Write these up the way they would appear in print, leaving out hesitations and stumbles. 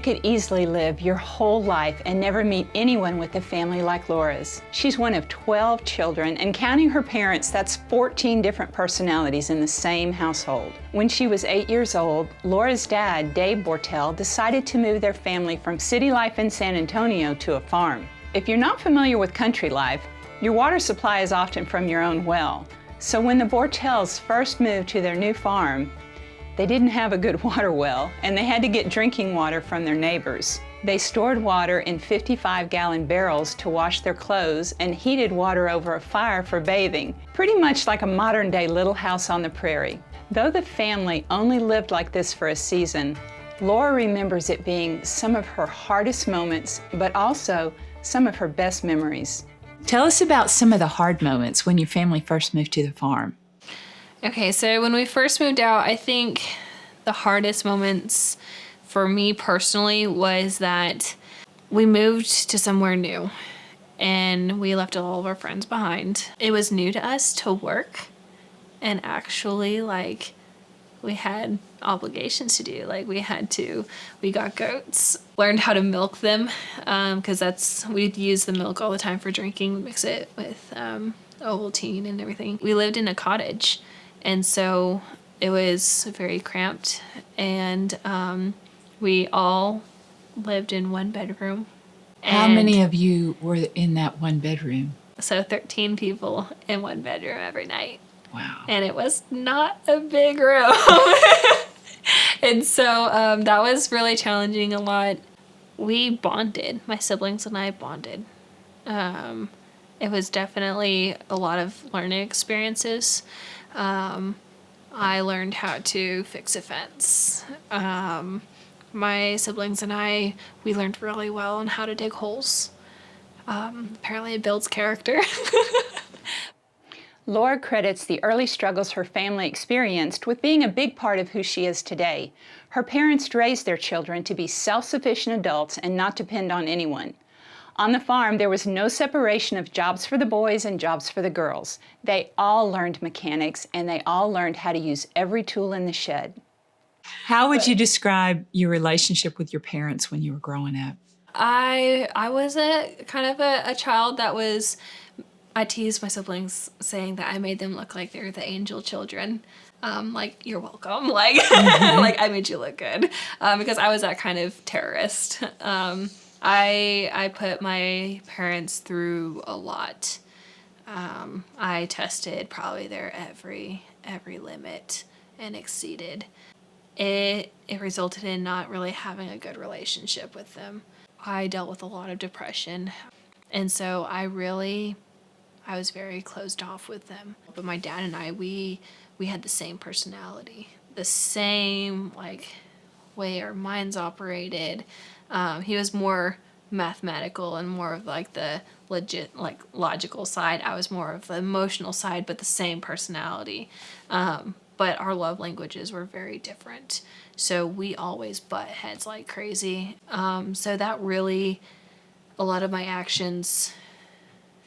You could easily live your whole life and never meet anyone with a family like Laura's. She's one of 12 children, and counting her parents, that's 14 different personalities in the same household. When she was 8 years old, Laura's dad, Dave Bortel, decided to move their family from city life in San Antonio to a farm. If you're not familiar with country life, your water supply is often from your own well. So when the Bortels first moved to their new farm, they didn't have a good water well, and they had to get drinking water from their neighbors. They stored water in 55-gallon barrels to wash their clothes and heated water over a fire for bathing, pretty much like a modern-day Little House on the Prairie. Though the family only lived like this for a season, Laura remembers it being some of her hardest moments, but also some of her best memories. Tell us about some of the hard moments when your family first moved to the farm. Okay, so when we first moved out, I think the hardest moments for me personally was that we moved to somewhere new and we left all of our friends behind. It was new to us to work and actually we had obligations to do. We got goats, learned how to milk them because we'd use the milk all the time for drinking, mix it with Ovaltine and everything. We lived in a cottage. And so it was very cramped, and we all lived in one bedroom. How many of you were in that one bedroom? So 13 people in one bedroom every night. Wow. And it was not a big room. And so that was really challenging a lot. We bonded. My siblings and I bonded. It was definitely a lot of learning experiences. I learned how to fix a fence. My siblings and I, we learned really well on how to dig holes. Apparently it builds character. Laura credits the early struggles her family experienced with being a big part of who she is today. Her parents raised their children to be self-sufficient adults and not depend on anyone. On the farm, there was no separation of jobs for the boys and jobs for the girls. They all learned mechanics, and they all learned how to use every tool in the shed. How would you describe your relationship with your parents when you were growing up? I was a child that was, I teased my siblings saying that I made them look like they're the angel children. You're welcome. I made you look good. Because I was that kind of terrorist. I put my parents through a lot. I tested probably their every limit and exceeded. It resulted in not really having a good relationship with them. I dealt with a lot of depression, and so I was very closed off with them. But my dad and I, we had the same personality, the same way our minds operated. He was more mathematical and more of the legit logical side. I was more of the emotional side, but the same personality. But our love languages were very different. So we always butt heads like crazy. So that really, a lot of my actions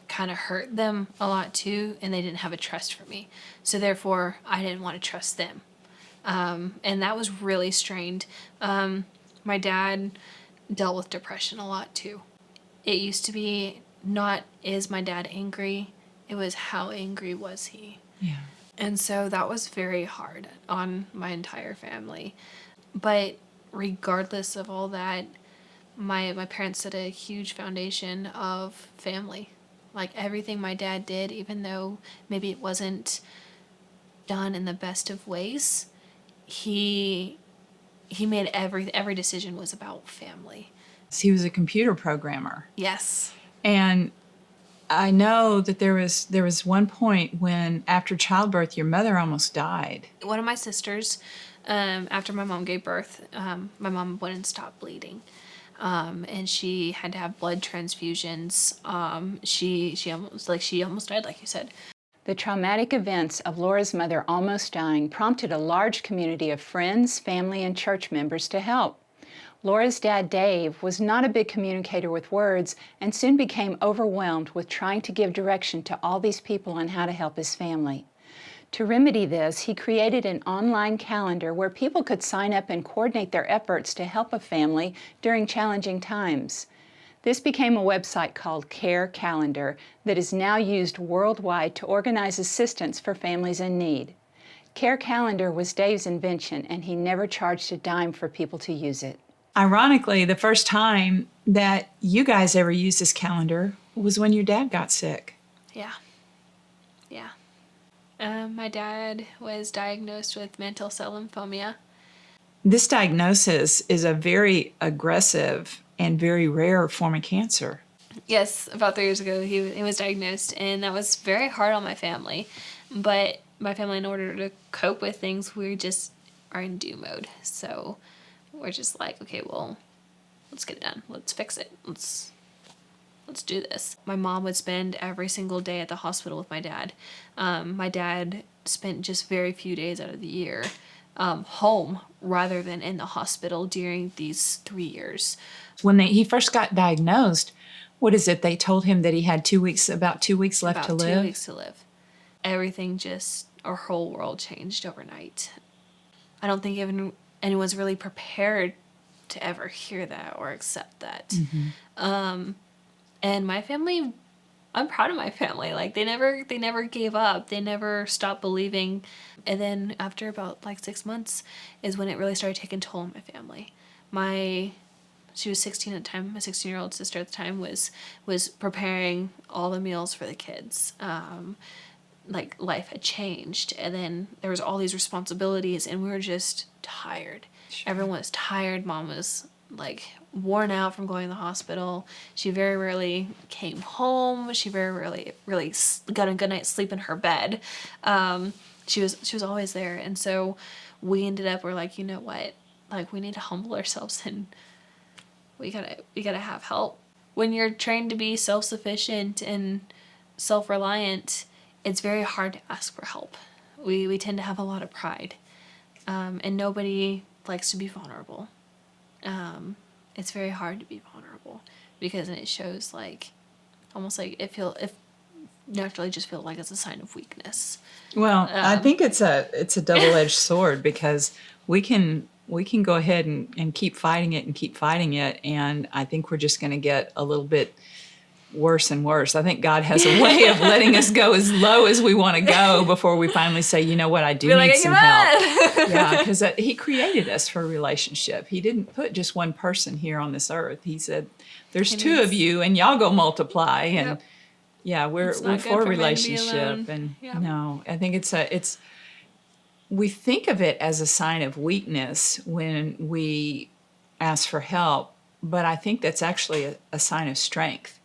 kind of hurt them a lot too, and they didn't have a trust for me. So therefore, I didn't want to trust them. And that was really strained. My dad dealt with depression a lot too. It used to be not, is my dad angry? It was, how angry was he? Yeah. And so that was very hard on my entire family. But regardless of all that, my parents set a huge foundation of family. Everything my dad did, even though maybe it wasn't done in the best of ways, he made every decision was about family. He was a computer programmer. Yes. And I know that there was one point when, after childbirth, your mother almost died. One of my sisters, after my mom gave birth, my mom wouldn't stop bleeding. And she had to have blood transfusions. She almost died, like you said. The traumatic events of Laura's mother almost dying prompted a large community of friends, family, and church members to help. Laura's dad, Dave, was not a big communicator with words and soon became overwhelmed with trying to give direction to all these people on how to help his family. To remedy this, he created an online calendar where people could sign up and coordinate their efforts to help a family during challenging times. This became a website called Care Calendar that is now used worldwide to organize assistance for families in need. Care Calendar was Dave's invention, and he never charged a dime for people to use it. Ironically, the first time that you guys ever used this calendar was when your dad got sick. Yeah. My dad was diagnosed with mantle cell lymphoma. This diagnosis is a very aggressive and very rare form of cancer. Yes, about 3 years ago he was diagnosed, and that was very hard on my family. But my family, in order to cope with things, we just are in do mode. So we're just like, okay, well, let's get it done. Let's fix it. Let's do this. My mom would spend every single day at the hospital with my dad. My dad spent just very few days out of the year home rather than in the hospital during these 3 years. When he first got diagnosed, what is it? They told him that he had about 2 weeks left to live? About 2 weeks to live. Everything our whole world changed overnight. I don't think even anyone's really prepared to ever hear that or accept that. Mm-hmm. And my family, I'm proud of my family. Like, they never gave up. They never stopped believing. And then after about 6 months is when it really started taking toll on my family. She was 16 at the time. My 16-year-old sister at the time was preparing all the meals for the kids. Life had changed, and then there was all these responsibilities, and we were just tired. Sure. Everyone was tired. Mom was worn out from going to the hospital. She very rarely came home. She very rarely really got a good night's sleep in her bed. She was always there, and so we ended up, we're like, you know what? We need to humble ourselves, and we gotta have help. When you're trained to be self-sufficient and self-reliant, it's very hard to ask for help. We tend to have a lot of pride, and nobody likes to be vulnerable. It's very hard to be vulnerable because it shows almost it naturally just feel like it's a sign of weakness. Well, I think it's a double-edged sword because we can go ahead and keep fighting it, and I think we're just going to get a little bit worse and worse. I think God has a way of letting us go as low as we want to go before we finally say, you know what, I do need some help. Yeah, because He created us for a relationship. He didn't put just one person here on this earth. He said, there's two of you, and y'all go multiply. And yep. Yeah, we're for a relationship. And yep. No, I think we think of it as a sign of weakness when we ask for help, but I think that's actually a sign of strength.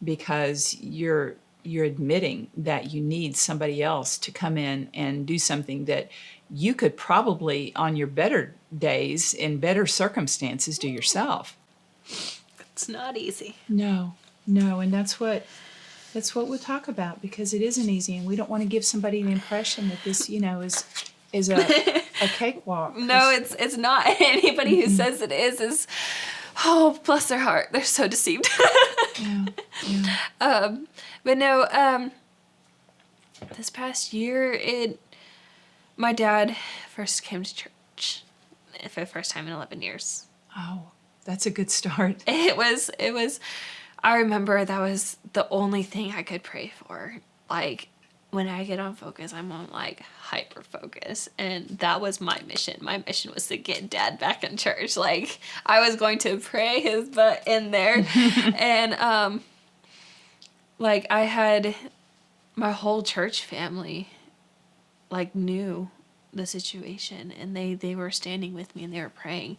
Because you're admitting that you need somebody else to come in and do something that you could probably, on your better days, in better circumstances, do yourself. It's not easy. No, and that's what we'll talk about, because it isn't easy, and we don't want to give somebody the impression that this, is a cakewalk. No, it's not. Anybody who says it is oh, bless their heart. They're so deceived. Yeah. But no, this past year, my dad first came to church for the first time in 11 years. Oh, that's a good start. It was, I remember that was the only thing I could pray for. When I get on focus, I'm on hyper focus, and that was my mission. My mission was to get Dad back in church. I was going to pray his butt in there, and I had my whole church family knew the situation, and they were standing with me and they were praying.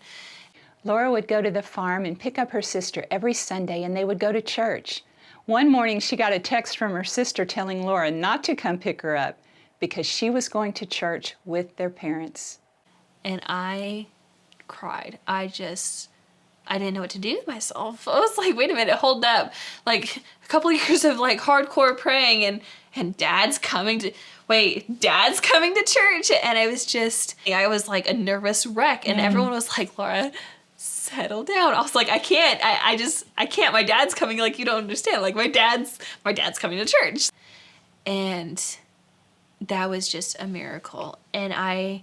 Laura would go to the farm and pick up her sister every Sunday, and they would go to church. One morning, she got a text from her sister telling Laura not to come pick her up because she was going to church with their parents. And I cried. I didn't know what to do with myself. I was like, wait a minute, hold up. A couple of years of hardcore praying, and Dad's coming to church. And I was a nervous wreck. And everyone was like, Laura, settle down. I was like, I can't. I can't. My dad's coming. You don't understand. My dad's coming to church. And that was just a miracle. And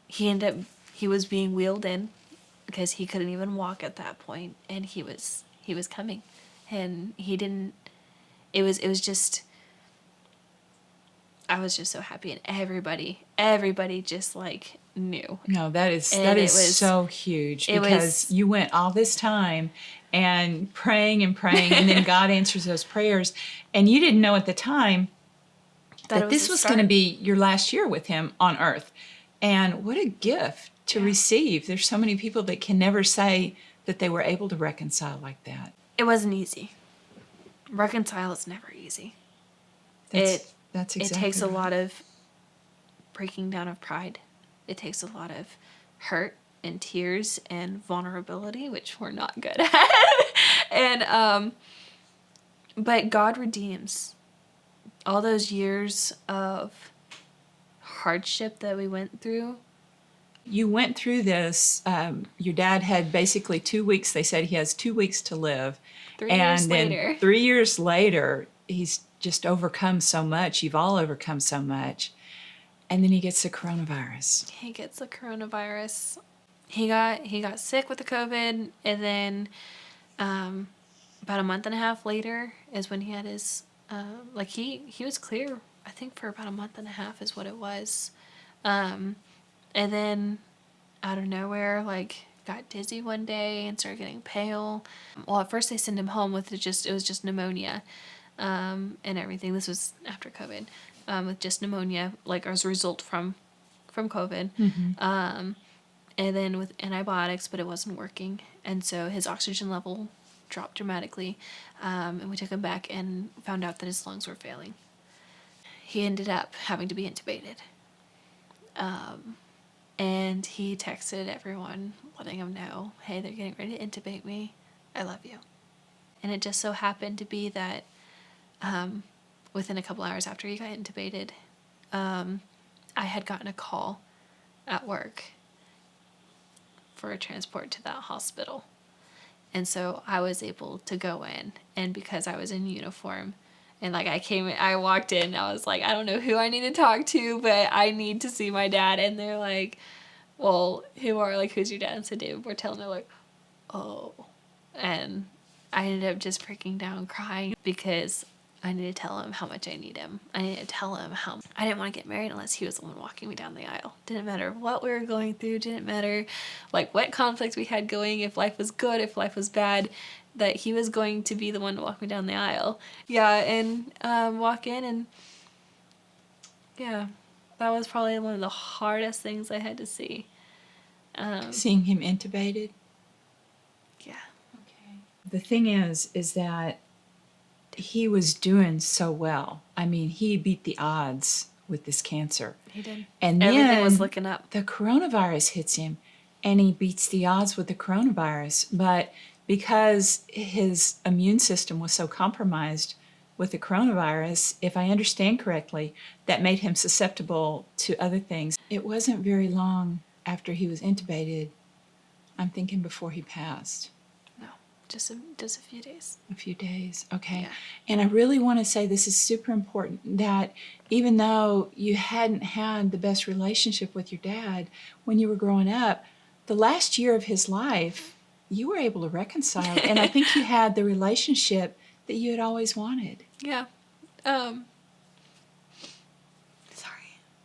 he was being wheeled in because he couldn't even walk at that point, and he was coming, and it was just, I was just so happy, and everybody just like knew. No, that is so huge, it because was- you went all this time and praying, and then God answers those prayers, and you didn't know at the time that this was going to be your last year with him on earth. And what a gift to receive. There's so many people that can never say that they were able to reconcile like that. It wasn't easy. Reconcile is never easy. That's exactly It takes a right. lot of breaking down of pride. It takes a lot of hurt and tears and vulnerability, which we're not good at. And but God redeems all those years of hardship that we went through. You went through this. Your dad had basically 2 weeks. They said he has 2 weeks to live. 3 years then later. 3 years later, he's just overcome so much. You've all overcome so much. And then he gets the coronavirus. He gets the coronavirus. He got sick with the COVID, and then about a month and a half later is when he had his he was clear, I think, for about a month and a half is what it was. And then out of nowhere, got dizzy one day and started getting pale. Well, at first they sent him home with it was just pneumonia, and everything. This was after COVID, with just pneumonia, as a result from COVID. Mm-hmm. And then with antibiotics, but it wasn't working. And so his oxygen level dropped dramatically. And we took him back and found out that his lungs were failing. He ended up having to be intubated. And he texted everyone, letting them know, hey, they're getting ready to intubate me. I love you. And it just so happened to be that within a couple hours after he got intubated, I had gotten a call at work for a transport to that hospital. And so I was able to go in, and because I was in uniform, and I walked in, I was like, I don't know who I need to talk to, but I need to see my dad. And they're like, well, who's your dad? And so David Bortel, and they're like, oh. And I ended up just breaking down crying because I needed to tell him how much I need him. I needed to tell him how I didn't want to get married unless he was the one walking me down the aisle. Didn't matter what we were going through. Didn't matter what conflicts we had going, if life was good, if life was bad, that he was going to be the one to walk me down the aisle. Yeah, and walk in, and yeah, that was probably one of the hardest things I had to see. Seeing him intubated? Yeah. Okay. The thing is that he was doing so well. I mean, he beat the odds with this cancer. He did. And everything then was looking up. The coronavirus hits him, and he beats the odds with the coronavirus. But because his immune system was so compromised with the coronavirus, if I understand correctly, that made him susceptible to other things. It wasn't very long after he was intubated, I'm thinking before he passed. No, just a few days. A few days, okay. Yeah. And I really want to say this is super important, that even though you hadn't had the best relationship with your dad when you were growing up, the last year of his life, you were able to reconcile. And I think you had the relationship that you had always wanted. Yeah. Sorry.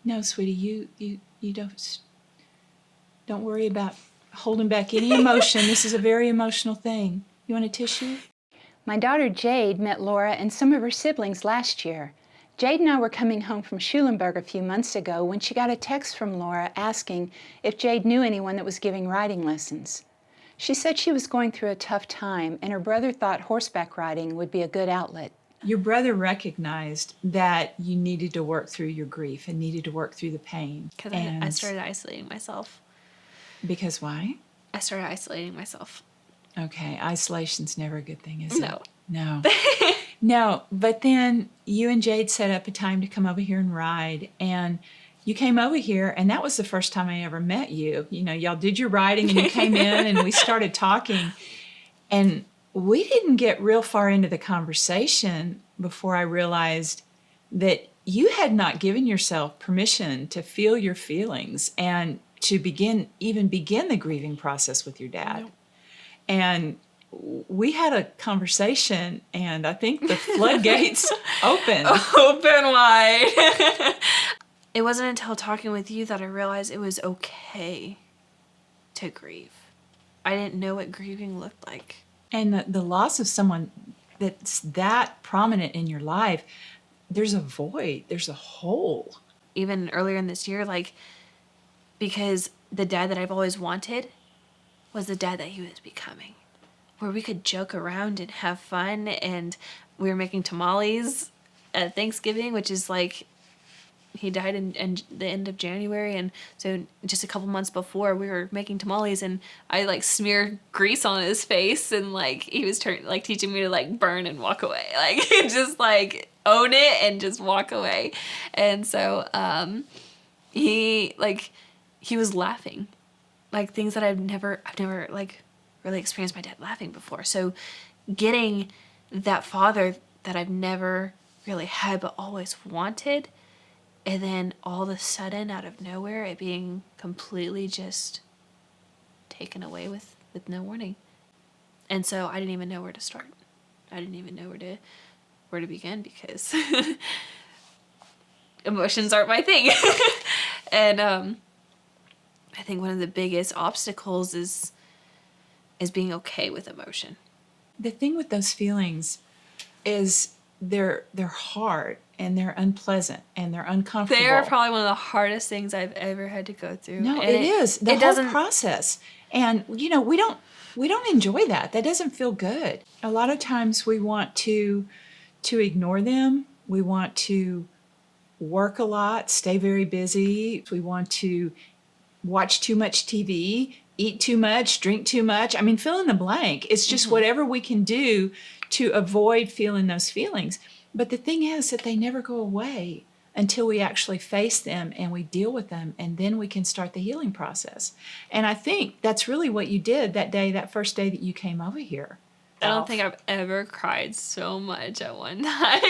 No, sweetie, you don't worry about holding back any emotion. This is a very emotional thing. You want a tissue? My daughter Jade met Laura and some of her siblings last year. Jade and I were coming home from Schulenburg a few months ago when she got a text from Laura asking if Jade knew anyone that was giving riding lessons. She said she was going through a tough time, and her brother thought horseback riding would be a good outlet. Your brother recognized that you needed to work through your grief and needed to work through the pain. Because I started isolating myself. Because why? I started isolating myself. Okay, isolation's never a good thing, is it? No. No. No, but then you and Jade set up a time to come over here and ride, and you came over here, and that was the first time I ever met you. You know, y'all did your riding, and you came in, and we started talking, and we didn't get real far into the conversation before I realized that you had not given yourself permission to feel your feelings and to begin the grieving process with your dad. Nope. And we had a conversation, and I think the floodgates opened. Open wide. It wasn't until talking with you that I realized it was okay to grieve. I didn't know what grieving looked like. And the loss of someone that's that prominent in your life, there's a void, there's a hole. Even earlier in this year, like, because the dad that I've always wanted was the dad that he was becoming, where we could joke around and have fun, and we were making tamales at Thanksgiving, which is like, he died in the end of January, and so just a couple months before we were making tamales, and I like smeared grease on his face, and like he was teaching me to like burn and walk away, like just like own it and just walk away. And so he was laughing, like things that I've never like really experienced my dad laughing before. So getting that father that I've never really had but always wanted, and then all of a sudden, out of nowhere, it being completely just taken away with no warning. And so I didn't even know where to start. I didn't even know where to begin, because emotions aren't my thing. And I think one of the biggest obstacles is being okay with emotion. The thing with those feelings is they're hard, and they're unpleasant, and they're uncomfortable. They are probably one of the hardest things I've ever had to go through. No, and it is. The whole doesn't process. And, we don't enjoy that. That doesn't feel good. A lot of times we want to ignore them. We want to work a lot, stay very busy. We want to watch too much TV, eat too much, drink too much. I mean, fill in the blank. It's just whatever we can do to avoid feeling those feelings. But the thing is that they never go away until we actually face them and we deal with them, and then we can start the healing process. And I think that's really what you did that first day that you came over here. I don't think I've ever cried so much at one time.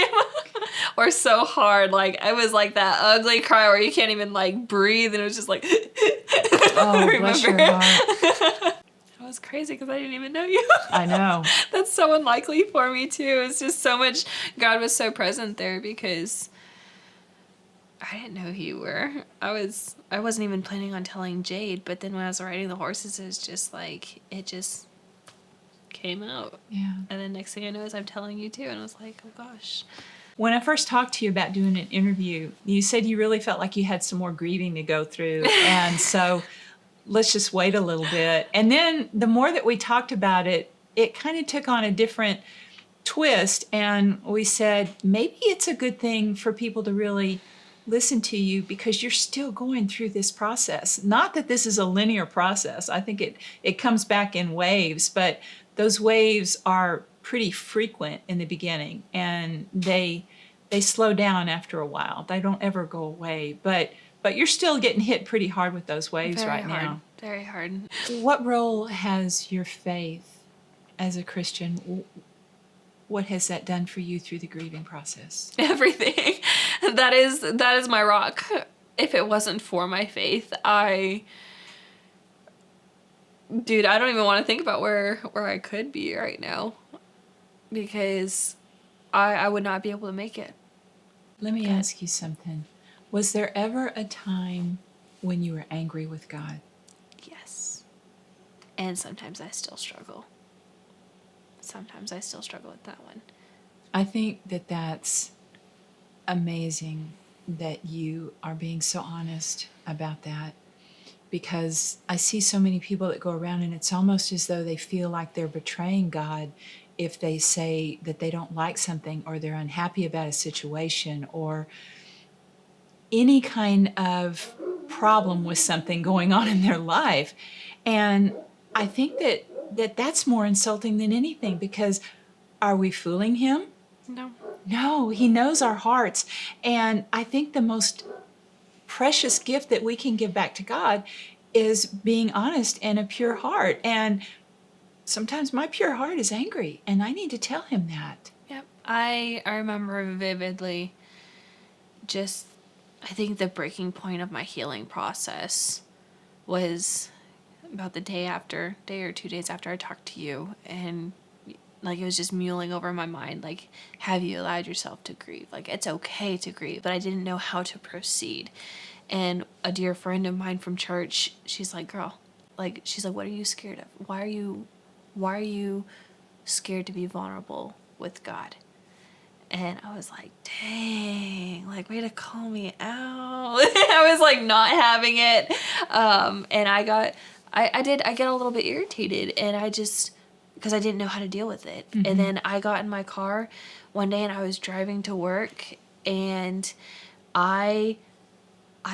Or so hard. Like, I was like that ugly cry where you can't even like breathe, and it was just like oh, bless your heart. It was crazy because I didn't even know you. I know. That's so unlikely for me too. It's just so much, God was so present there because I didn't know who you were. I wasn't even planning on telling Jade, but then when I was riding the horses, it was just like, it just came out. Yeah. And then next thing I know is I'm telling you too, and I was like, oh gosh. When I first talked to you about doing an interview, you said you really felt like you had some more grieving to go through. And so let's just wait a little bit. And then the more that we talked about it, it kind of took on a different twist. And we said, maybe it's a good thing for people to really listen to you because you're still going through this process. Not that this is a linear process. I think it comes back in waves, but those waves are pretty frequent in the beginning, and they slow down after a while. They don't ever go away, but you're still getting hit pretty hard with those waves Very right hard. now. Very hard. What role has your faith as a Christian? What has that done for you through the grieving process? Everything. That is my rock. If it wasn't for my faith, I don't even want to think about where I could be right now, because I would not be able to make it. Let me ask you something. Was there ever a time when you were angry with God? Yes. And sometimes I still struggle. Sometimes I still struggle with that one. I think that that's amazing that you are being so honest about that, because I see so many people that go around and it's almost as though they feel like they're betraying God if they say that they don't like something, or they're unhappy about a situation, or any kind of problem with something going on in their life. And I think that that's more insulting than anything, because are we fooling him? No, he knows our hearts. And I think the most precious gift that we can give back to God is being honest and a pure heart. And sometimes my pure heart is angry, and I need to tell him that. Yep. I remember vividly just, I think the breaking point of my healing process was about the day or 2 days after I talked to you, and like it was just mulling over my mind, like, have you allowed yourself to grieve? Like, it's okay to grieve, but I didn't know how to proceed. And a dear friend of mine from church, she's like, girl, like, she's like, what are you scared of? Why are you scared to be vulnerable with God? And I was like, dang, like, way to call me out. I was like not having it. And I get a little bit irritated, and because I didn't know how to deal with it. Mm-hmm. And then I got in my car one day and I was driving to work, and I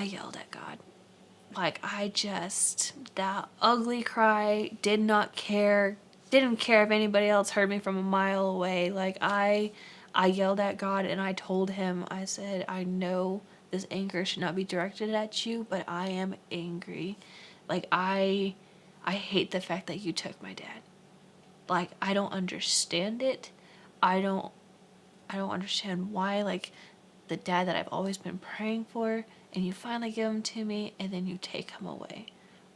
yelled at God. Like, that ugly cry, didn't care if anybody else heard me from a mile away. Like, I yelled at God, and I told him, I said, I know this anger should not be directed at you, but I am angry. Like, I hate the fact that you took my dad. Like, I don't understand it. I don't understand why, like, the dad that I've always been praying for, and you finally give him to me, and then you take him away.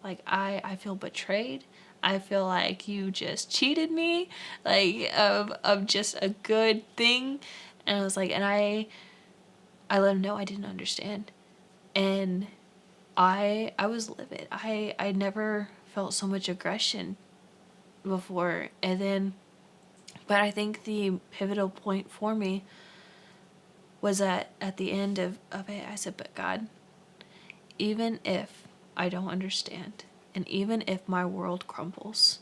Like, I feel betrayed. I feel like you just cheated me, like, of just a good thing. And I was like, and I let him know I didn't understand. And I was livid. I never felt so much aggression before. And then, but I think the pivotal point for me was that at the end of it, I said, but God, even if I don't understand, and even if my world crumbles,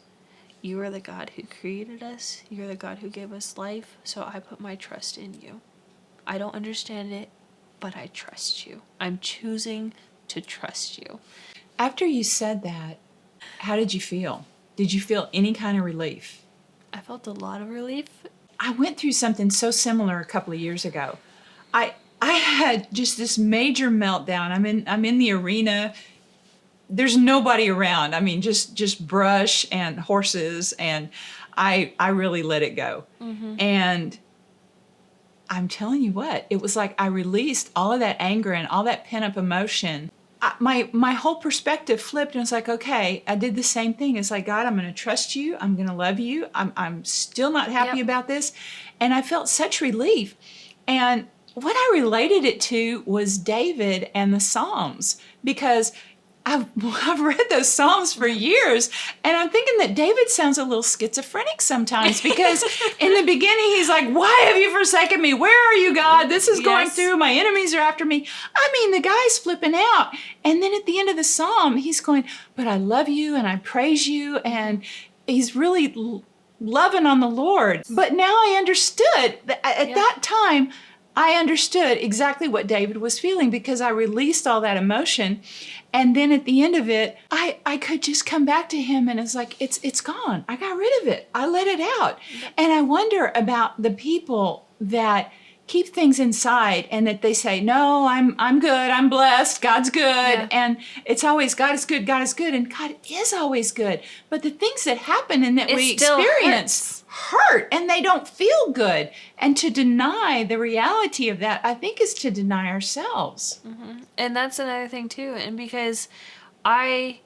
you are the God who created us. You're the God who gave us life. So I put my trust in you. I don't understand it, but I trust you. I'm choosing to trust you. After you said that, how did you feel? Did you feel any kind of relief? I felt a lot of relief. I went through something so similar a couple of years ago. I had just this major meltdown. I'm in the arena. There's nobody around. I mean, just brush and horses, and I really let it go. Mm-hmm. And I'm telling you what, it was like I released all of that anger and all that pent-up emotion. My whole perspective flipped, and it's like, okay, I did the same thing. It's like, God, I'm going to trust you. I'm going to love you. I'm still not happy about this. And I felt such relief. And what I related it to was David and the Psalms, because I've read those Psalms for years, and I'm thinking that David sounds a little schizophrenic sometimes, because in the beginning he's like, why have you forsaken me? Where are you, God? This is going through. My enemies are after me. I mean, the guy's flipping out. And then at the end of the Psalm, he's going, but I love you and I praise you. And he's really loving on the Lord. But now I understood that at that time, I understood exactly what David was feeling, because I released all that emotion. And then at the end of it, I could just come back to him, and it's like, it's gone. I got rid of it. I let it out. And I wonder about the people that keep things inside, and that they say, no, I'm good. I'm blessed. God's good. Yeah. And it's always, God is good. God is good. And God is always good. But the things that happen and that we experience hurt, and they don't feel good. And to deny the reality of that, I think, is to deny ourselves. Mm-hmm. And that's another thing too. And because I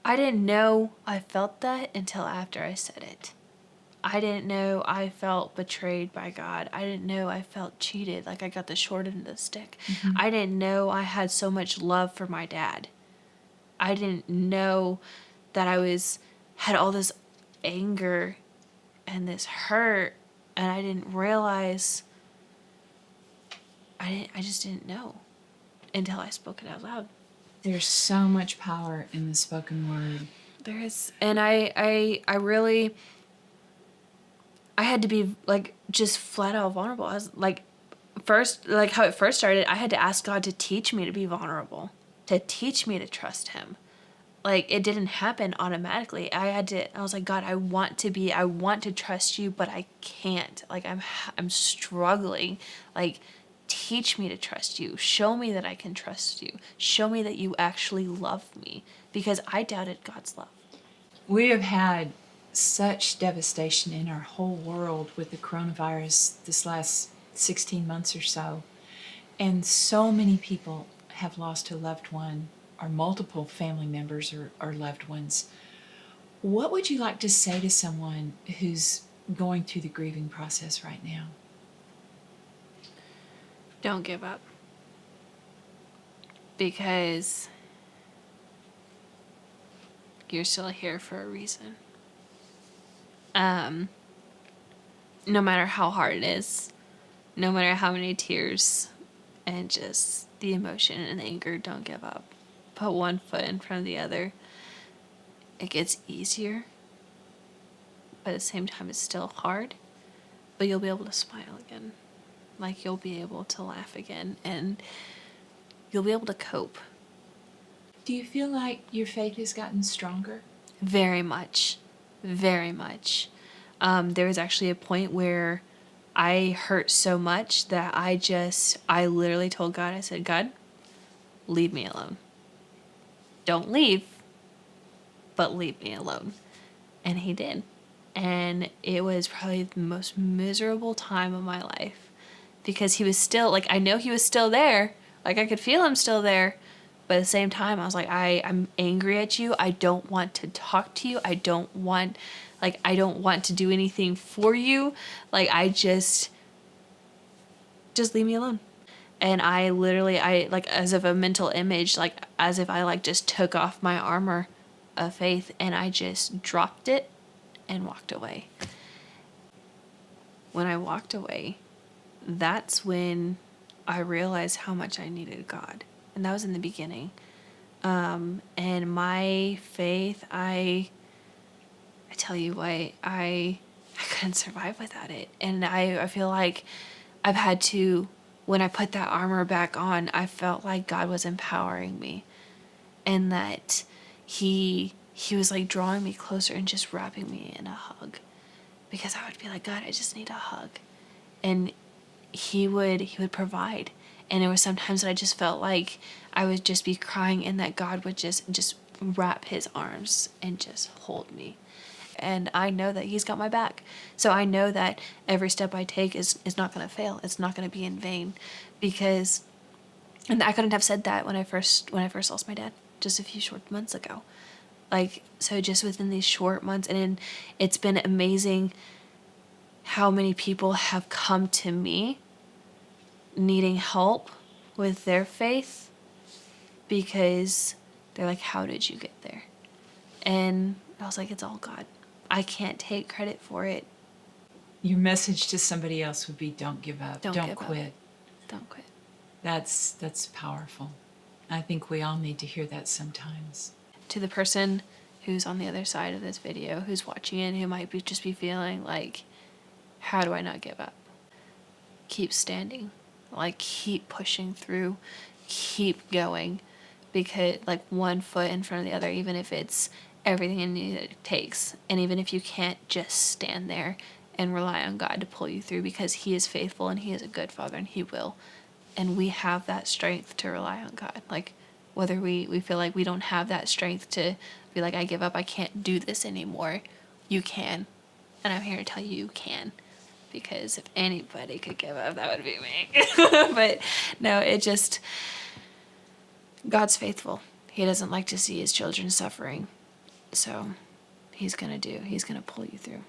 didn't know I felt that until after I said it. I didn't know I felt betrayed by God. I didn't know I felt cheated, like I got the short end of the stick. Mm-hmm. I didn't know I had so much love for my dad. I didn't know that I had all this anger and this hurt, and I didn't realize. I just didn't know until I spoke it out loud. There's so much power in the spoken word. There is, and I really. I had to be like just flat out vulnerable. I was like, first, like how it first started, I had to ask God to teach me to be vulnerable, to teach me to trust him. Like, it didn't happen automatically. I was like, God, I want to trust you, but I can't. Like, I'm struggling. Like, teach me to trust you. Show me that I can trust you. Show me that you actually love me, because I doubted God's love. We have had such devastation in our whole world with the coronavirus this last 16 months or so. And so many people have lost a loved one or multiple family members or loved ones. What would you like to say to someone who's going through the grieving process right now? Don't give up. Because you're still here for a reason. No matter how hard it is, no matter how many tears and just the emotion and anger, don't give up. Put one foot in front of the other. It gets easier, but at the same time it's still hard, but you'll be able to smile again. Like, you'll be able to laugh again, and you'll be able to cope. Do you feel like your faith has gotten stronger? Very much. Very much. There was actually a point where I hurt so much that I literally told God, I said, God, leave me alone. Don't leave, but leave me alone. And he did. And it was probably the most miserable time of my life, because he was still, like, I know he was still there. Like, I could feel him still there. But at the same time, I was like, I'm angry at you. I don't want to talk to you. I don't want to do anything for you. Like, just leave me alone. And I literally, like, as if a mental image, like, as if I, like, just took off my armor of faith and I just dropped it and walked away. When I walked away, that's when I realized how much I needed God. And that was in the beginning. And my faith, I tell you what, I couldn't survive without it. And I feel like I've had to, when I put that armor back on, I felt like God was empowering me. And that he was like drawing me closer and just wrapping me in a hug. Because I would be like, God, I just need a hug. And he would provide. And there were some times that I just felt like I would just be crying and that God would just wrap his arms and just hold me. And I know that he's got my back. So I know that every step I take is not going to fail. It's not going to be in vain. Because, and I couldn't have said that when I first lost my dad just a few short months ago. Like, so just within these short months, and it's been amazing how many people have come to me needing help with their faith, because they're like, how did you get there? And I was like, it's all God. I can't take credit for it. Your message to somebody else would be, don't give up. Don't quit. Don't quit. That's powerful. I think we all need to hear that sometimes. To the person who's on the other side of this video, who's watching it, who might just be feeling like, how do I not give up? Keep standing. Like, keep pushing through. Keep going. Because, like, one foot in front of the other, even if it's everything it takes. And even if you can't just stand there and rely on God to pull you through, because he is faithful and he is a good father and he will. And we have that strength to rely on God. Like, whether we feel like we don't have that strength to be like, I give up, I can't do this anymore. You can. And I'm here to tell you, you can. Because if anybody could give up, that would be me. But no, God's faithful. He doesn't like to see his children suffering. So he's going to pull you through.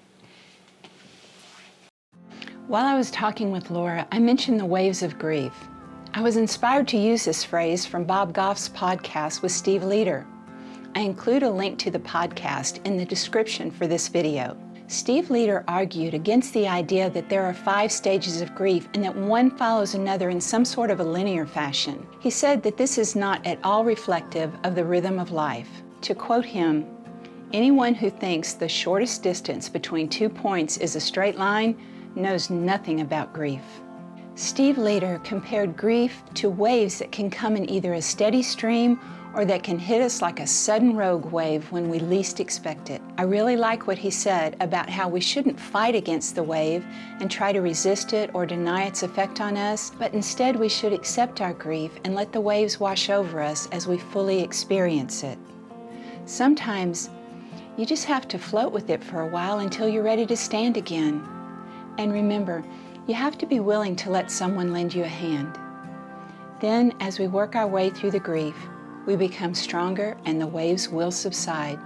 While I was talking with Laura, I mentioned the waves of grief. I was inspired to use this phrase from Bob Goff's podcast with Steve Leder. I include a link to the podcast in the description for this video. Steve Leder argued against the idea that there are 5 stages of grief and that one follows another in some sort of a linear fashion. He said that this is not at all reflective of the rhythm of life. To quote him, anyone who thinks the shortest distance between 2 points is a straight line knows nothing about grief. Steve Leder compared grief to waves that can come in either a steady stream or that can hit us like a sudden rogue wave when we least expect it. I really like what he said about how we shouldn't fight against the wave and try to resist it or deny its effect on us, but instead we should accept our grief and let the waves wash over us as we fully experience it. Sometimes you just have to float with it for a while until you're ready to stand again. And remember, you have to be willing to let someone lend you a hand. Then, as we work our way through the grief, we become stronger and the waves will subside.